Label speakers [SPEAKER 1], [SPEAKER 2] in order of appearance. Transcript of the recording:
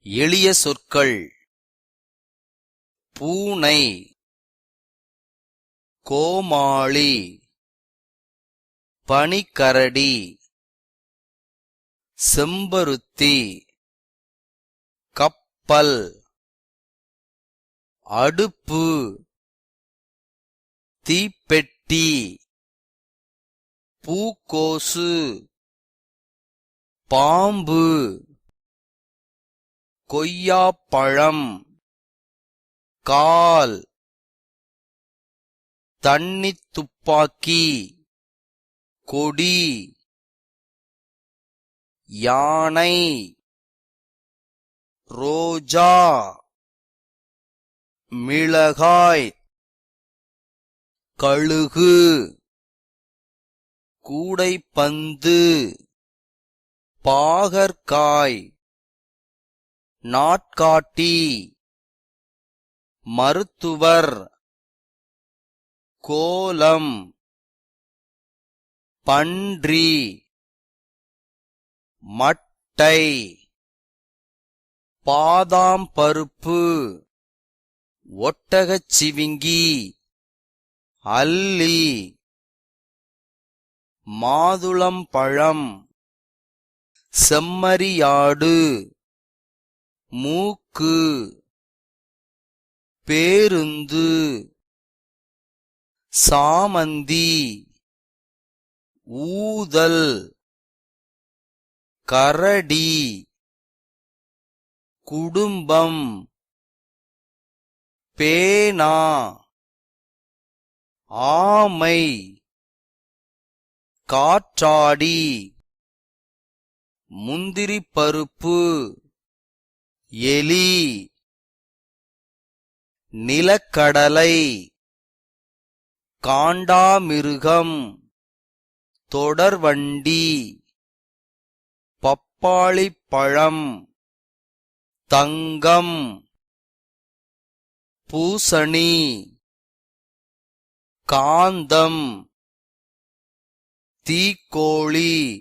[SPEAKER 1] எளிய சொற்கள். பூனை, கோமாளி, பனிக்கரடி, செம்பருத்தி, கப்பல், அடுப்பு, தீப்பெட்டி, பூக்கோசு, பாம்பு, கொய்யாப்பழம், கால், தண்ணித் துப்பாக்கி, கொடி, யானை, ரோஜா, மிளகாய், கழுகு, கூடைப்பந்து, பாகற்காய், நாட்காட்டி, மருத்துவர், கோலம், பன்றி, மட்டை, பாதாம் பருப்பு, ஒட்டகச்சிவிங்கி, அல்லி, மாதுளம்பழம், செம்மறியாடு, மூக்கு, பேருந்து, சாமந்தி, ஊதல், கரடி, குடும்பம், பேனா, ஆமை, காற்றாடி, முந்திரிப் பருப்பு, எலி, நிலக்கடலை, காண்டாமிருகம், தொடர்வண்டி, பப்பாளிப்பழம், தங்கம், பூசணி, காந்தம், தீக்கோழி.